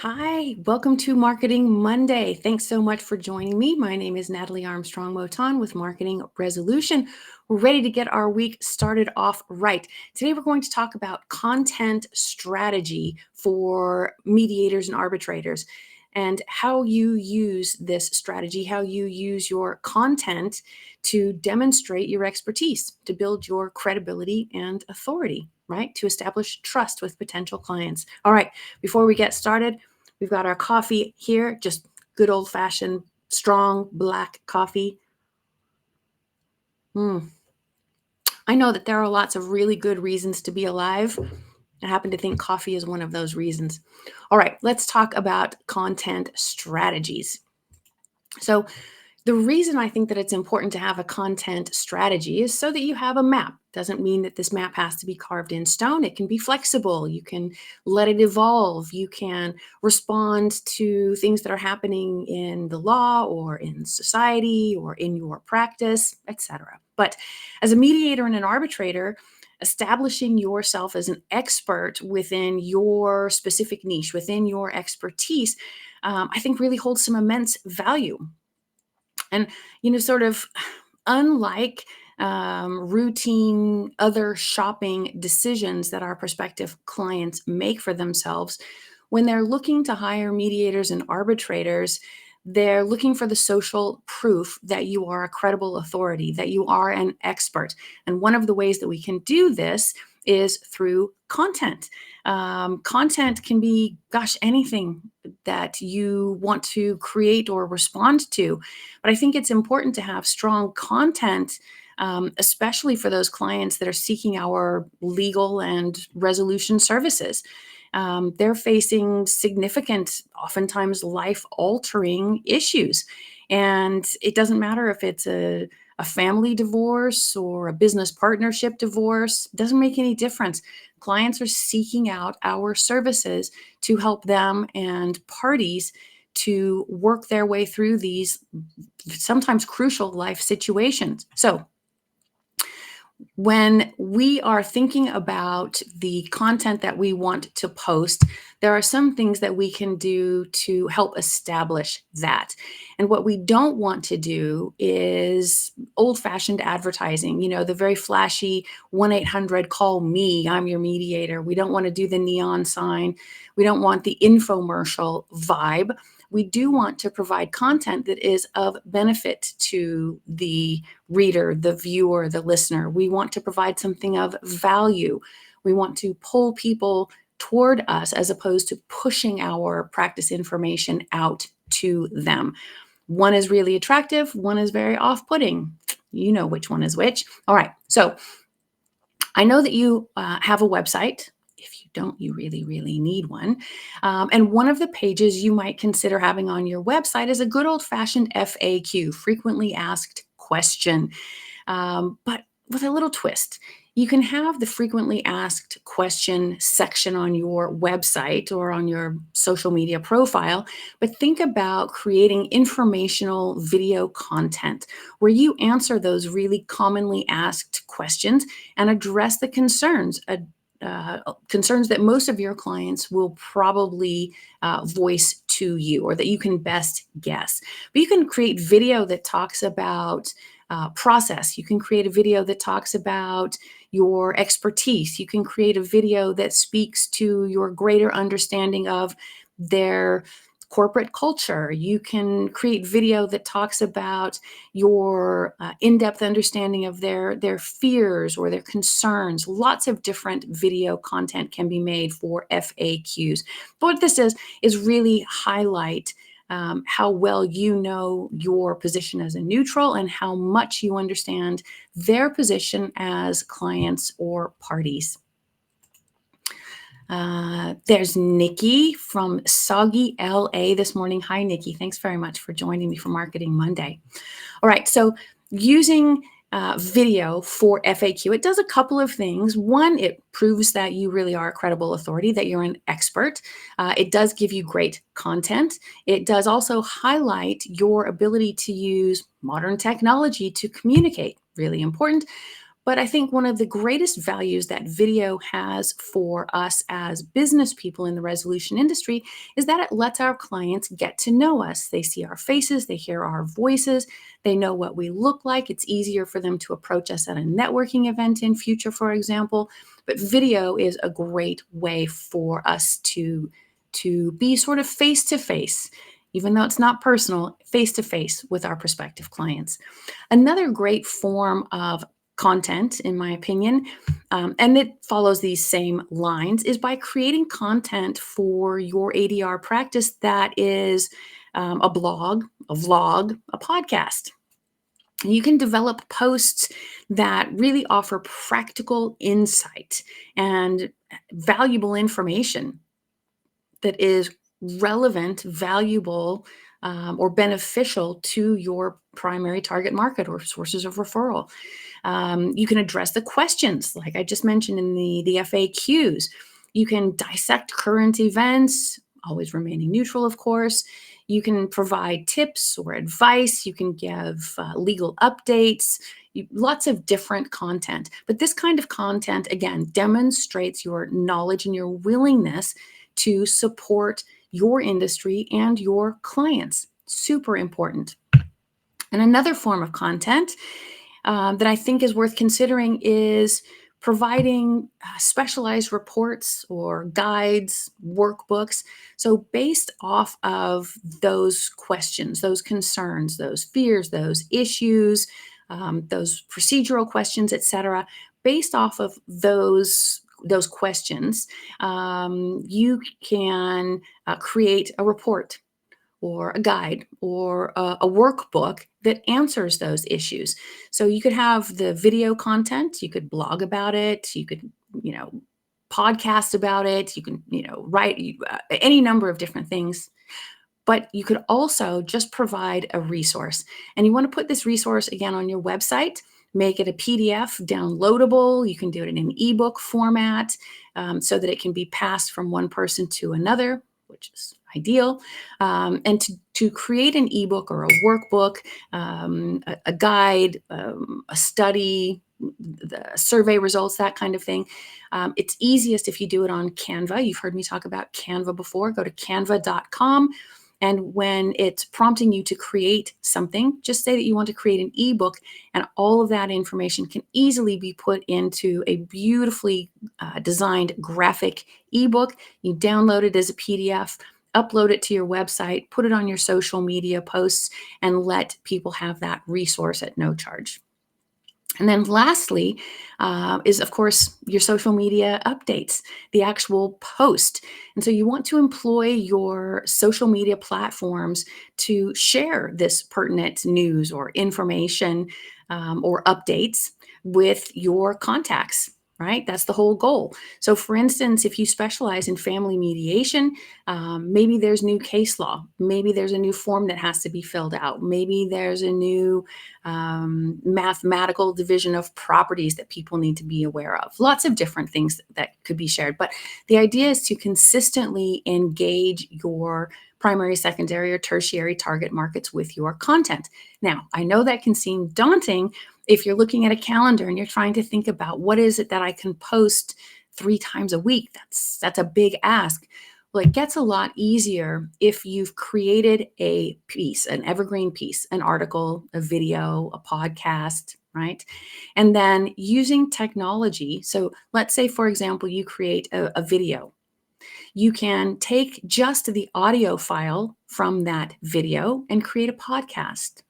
Hi, welcome to Marketing Monday. Thanks so much for joining me. My name is Natalie Armstrong-Motin with Marketing Resolution. We're ready to get our week started off right. Today, we're going to talk about content strategy for mediators and arbitrators and how you use this strategy, how you use your content to demonstrate your expertise, to build your credibility and authority, right? To establish trust with potential clients. All right, before we get started, we've got our coffee here, just good old-fashioned, strong black coffee. I know that there are lots of really good reasons to be alive. I happen to think coffee is one of those reasons. All right, let's talk about content strategies. So the reason I think that it's important to have a content strategy is so that you have a map. Doesn't mean that this map has to be carved in stone. It can be flexible. You can let it evolve. You can respond to things that are happening in the law or in society or in your practice, etc. But as a mediator and an arbitrator, establishing yourself as an expert within your specific niche, within your expertise, I think really holds some immense value. And, sort of unlike routine other shopping decisions that our prospective clients make for themselves, when they're looking to hire mediators and arbitrators, they're looking for the social proof that you are a credible authority, that you are an expert. And one of the ways that we can do this is through content. Content can be, anything that you want to create or respond to. But I think it's important to have strong content, especially for those clients that are seeking our legal and resolution services. They're facing significant, oftentimes life-altering issues. And it doesn't matter if it's a family divorce or a business partnership divorce, it doesn't make any difference. Clients are seeking out our services to help them and parties to work their way through these sometimes crucial life situations. So when we are thinking about the content that we want to post, there are some things that we can do to help establish that. And what we don't want to do is old-fashioned advertising, the very flashy 1-800 call me, I'm your mediator. We don't want to do the neon sign. We don't want the infomercial vibe. We do want to provide content that is of benefit to the reader, the viewer, the listener. We want to provide something of value. We want to pull people toward us as opposed to pushing our practice information out to them. One is really attractive, one is very off-putting. You know which one is which. All right, so I know that you have a website. If you don't, you really, really need one. And one of the pages you might consider having on your website is a good old-fashioned FAQ, frequently asked question, but with a little twist. You can have the frequently asked question section on your website or on your social media profile, but think about creating informational video content where you answer those really commonly asked questions and address the concerns that most of your clients will probably voice to you or that you can best guess. But you can create video that talks about process. You can create a video that talks about your expertise. You can create a video that speaks to your greater understanding of their corporate culture. You can create video that talks about your in-depth understanding of their fears or their concerns. Lots of different video content can be made for FAQs. But what this does is really highlight how well you know your position as a neutral and how much you understand their position as clients or parties. There's Nikki from Soggy, LA this morning. Hi, Nikki. Thanks very much for joining me for Marketing Monday. All right, so using video for FAQ, it does a couple of things. One, it proves that you really are a credible authority, that you're an expert. It does give you great content. It does also highlight your ability to use modern technology to communicate, really important. But I think one of the greatest values that video has for us as business people in the resolution industry is that it lets our clients get to know us. They see our faces, they hear our voices, they know what we look like. It's easier for them to approach us at a networking event in future, for example. But video is a great way for us to be sort of face to face, even though it's not personal, face to face with our prospective clients. Another great form of content, in my opinion, and it follows these same lines, is by creating content for your ADR practice that is a blog, a vlog, a podcast. You can develop posts that really offer practical insight and valuable information that is relevant, valuable, or beneficial to your primary target market or sources of referral. You can address the questions, like I just mentioned in the FAQs. You can dissect current events, always remaining neutral, of course. You can provide tips or advice. You can give legal updates, lots of different content. But this kind of content, again, demonstrates your knowledge and your willingness to support your industry and your clients. Super important. And another form of content that I think is worth considering is providing specialized reports or guides, workbooks. So, based off of those questions, those concerns, those fears, those issues, those procedural questions, etc., based off of those questions, you can create a report or a guide or a workbook that answers those issues. So you could have the video content, you could blog about it, you could, podcast about it, you can, write any number of different things. But you could also just provide a resource. And you want to put this resource again on your website, make it a PDF downloadable. You can do it in an ebook format so that it can be passed from one person to another, which is ideal. And to create an ebook or a workbook, a guide, a study, the survey results, that kind of thing. It's easiest if you do it on Canva. You've heard me talk about Canva before. Go to canva.com. And when it's prompting you to create something, just say that you want to create an ebook, and all of that information can easily be put into a beautifully designed graphic ebook. You download it as a PDF, upload it to your website, put it on your social media posts, and let people have that resource at no charge. And then lastly is, of course, your social media updates, the actual post. And so you want to employ your social media platforms to share this pertinent news or information or updates with your contacts. Right? That's the whole goal. So, for instance, if you specialize in family mediation, maybe there's new case law. Maybe there's a new form that has to be filled out. Maybe there's a new mathematical division of properties that people need to be aware of. Lots of different things that could be shared. But the idea is to consistently engage your primary, secondary, or tertiary target markets with your content. Now, I know that can seem daunting if you're looking at a calendar and you're trying to think about what is it that I can post 3 times a week. That's a big ask. Well, it gets a lot easier if you've created a piece, an evergreen piece, an article, a video, a podcast, right? And then using technology. So let's say, for example, you create a video. You can take just the audio file from that video and create a podcast.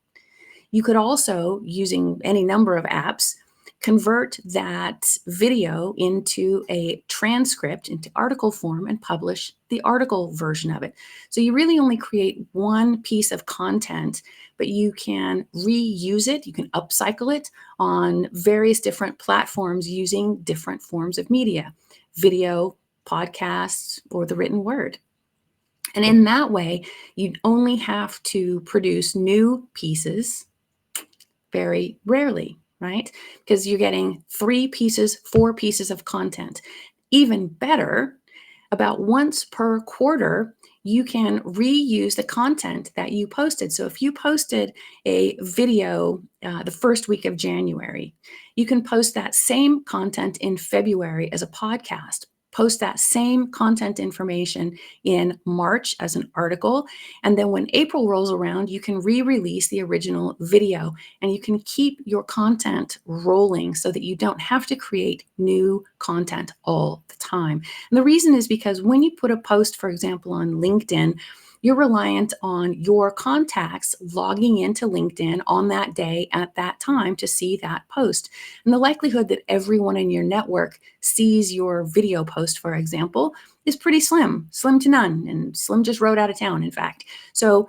You could also, using any number of apps, convert that video into a transcript, into article form, and publish the article version of it. So you really only create one piece of content, but you can reuse it, you can upcycle it on various different platforms using different forms of media, video, podcasts, or the written word. And in that way, you only have to produce new pieces very rarely, right? Because you're getting 3 pieces, 4 pieces of content. Even better, about once per quarter, you can reuse the content that you posted. So if you posted a video the first week of January, you can post that same content in February as a podcast. Post that same content information in March as an article. And then when April rolls around, you can re-release the original video and you can keep your content rolling so that you don't have to create new content all the time. And the reason is because when you put a post, for example, on LinkedIn, you're reliant on your contacts logging into LinkedIn on that day at that time to see that post. And the likelihood that everyone in your network sees your video post, for example, is pretty slim, slim to none. And Slim just rode out of town, in fact. So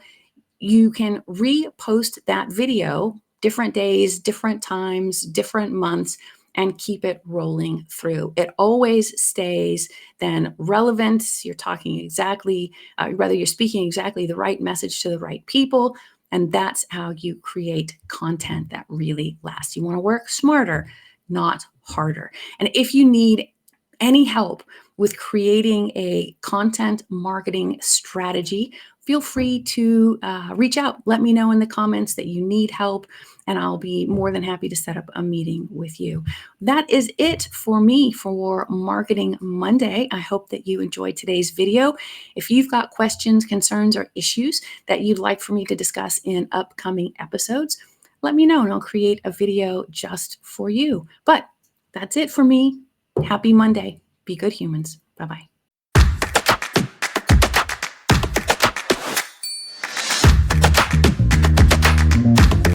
you can repost that video different days, different times, different months, and keep it rolling through. It always stays then relevant. You're talking exactly, whether you're speaking exactly the right message to the right people. And that's how you create content that really lasts. You want to work smarter, not harder. And if you need any help with creating a content marketing strategy, feel free to reach out. Let me know in the comments that you need help, and I'll be more than happy to set up a meeting with you. That is it for me for Marketing Monday. I hope that you enjoyed today's video. If you've got questions, concerns, or issues that you'd like for me to discuss in upcoming episodes, let me know and I'll create a video just for you. But that's it for me. Happy Monday. Be good humans. Bye-bye.